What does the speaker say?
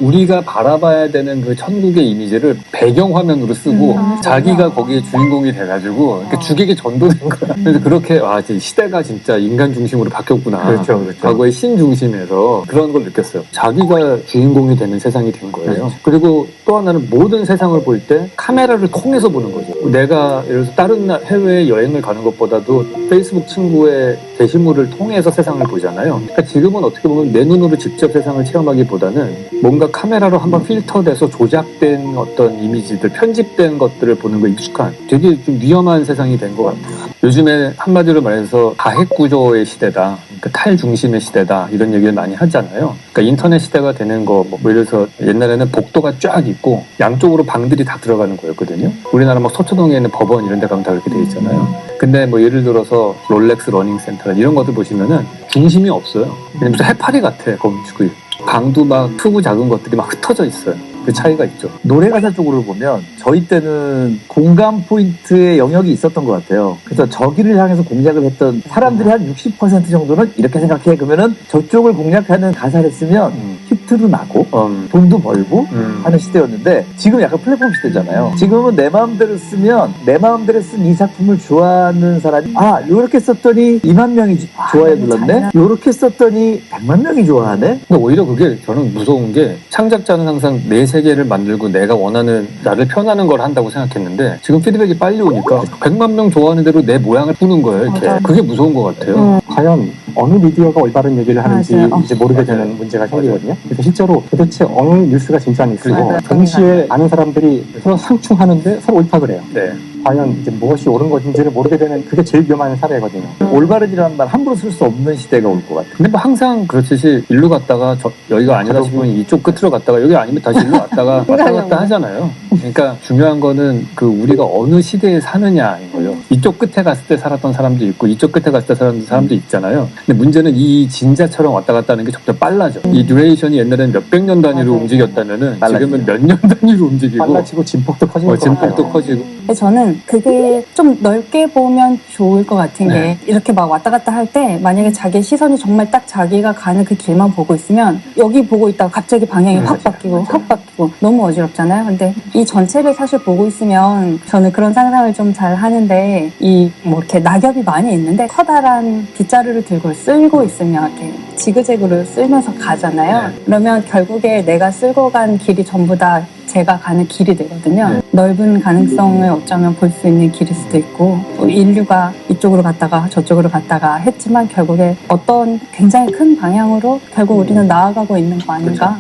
우리가 바라봐야 되는 그 천국의 이미지를 배경화면으로 쓰고 자기가 거기에 주인공이 돼가지고 이렇게 주객에 전도된 거야. 그래서 그렇게 이제 시대가 진짜 인간 중심으로 바뀌었구나. 그렇죠. 과거의 신 중심에서 그런 걸 느꼈어요. 자기가 주인공이 되는 세상이 된 거예요. 그리고 또 하나는 모든 세상을 볼 때 카메라를 통해서 보는 거죠. 내가 예를 들어서 다른 해외에 여행을 가는 것보다도 페이스북 친구의 게시물을 통해서 세상을 보잖아요. 그러니까 지금은 어떻게 보면 내 눈으로 직접 세상을 체험하기보다는 뭔가 카메라로 한번 필터돼서 조작된 어떤 이미지들, 편집된 것들을 보는 거 익숙한 되게 좀 위험한 세상이 된 것 같아요. 요즘에 한마디로 말해서 다핵구조의 시대다. 그러니까 탈중심의 시대다. 이런 얘기를 많이 하잖아요. 그러니까 인터넷 시대가 되는 거, 예를 들어서 옛날에는 복도가 쫙 있고 양쪽으로 방들이 다 들어가는 거였거든요. 우리나라 막 서초동에 있는 법원 이런 데 가면 다 그렇게 돼 있잖아요. 근데 예를 들어서 롤렉스 러닝센터 이런 것들 보시면은 중심이 없어요. 그냥 무슨 해파리 같아, 건축이. 방도 막 크고 작은 것들이 막 흩어져 있어요. 그 차이가 있죠. 노래 가사 쪽으로 보면 저희 때는 공감 포인트의 영역이 있었던 것 같아요. 그래서 저기를 향해서 공략을 했던 사람들이 한 60% 정도는 이렇게 생각해. 그러면은 저쪽을 공략하는 가사를 쓰면 히트도 나고 돈도 벌고 하는 시대였는데 지금 약간 플랫폼 시대잖아요. 지금은 내 마음대로 쓰면 내 마음대로 쓴 이 작품을 좋아하는 사람이 요렇게 썼더니 2만 명이 좋아해 눌렀네. 요렇게 썼더니 100만 명이 좋아하네. 근데 오히려 그게 저는 무서운 게 창작자는 항상 내 세계를 만들고 내가 원하는 나를 표현하는 걸 한다고 생각했는데 지금 피드백이 빨리 오니까 100만 명 좋아하는 대로 내 모양을 꾸는 거예요. 이렇게. 그게 무서운 것 같아요. 과연 어느 미디어가 올바른 얘기를 하는지 이제 모르게 되는 문제가 생기거든요. 그래서 실제로 도대체 어느 뉴스가 진짜 뉴스고 동시에 많은 사람들이 서로 상충하는데 서로 옳다고 해요. 네. 과연 이제 무엇이 옳은 것인지를 모르게 되는 그게 제일 위험한 사례거든요. 올바른이라는 말 함부로 쓸 수 없는 시대가 올 것 같아요. 근데 항상 그렇듯이 일로 갔다가 여기가 아니다 싶으면 이쪽 끝으로 갔다가 여기 아니면 다시 일로 갔다가 왔다 갔다 하잖아요. 그러니까 중요한 거는 우리가 어느 시대에 사느냐인 거예요. 이쪽 끝에 갔을 때 살았던 사람도 있고 이쪽 끝에 갔을 때 살았던 사람도 있잖아요. 근데 문제는 이 진자처럼 왔다 갔다 하는 게 점점 빨라져. 이 듀레이션이 옛날에는 몇백 년 단위로 움직였다면은 지금은 몇 년 단위로 움직이고 빨라지고 진폭도 커지고 진폭도 커지고. 저는 그게 좀 넓게 보면 좋을 것 같은 게 이렇게 막 왔다 갔다 할 때 만약에 자기 시선이 정말 딱 자기가 가는 그 길만 보고 있으면 여기 보고 있다가 갑자기 방향이 확 바뀌고 확 바뀌고 너무 어지럽잖아요. 근데 이 전체를 사실 보고 있으면 저는 그런 상상을 좀 잘 하는데 이렇게 낙엽이 많이 있는데 커다란 빗자루를 들고 쓸고 있으면 이렇게 지그재그로 쓸면서 가잖아요. 그러면 결국에 내가 쓸고 간 길이 전부 다 제가 가는 길이 되거든요. 넓은 가능성을 어쩌면 볼 수 있는 길일 수도 있고 인류가 이쪽으로 갔다가 저쪽으로 갔다가 했지만 결국에 어떤 굉장히 큰 방향으로 결국 우리는 나아가고 있는 거 아닌가.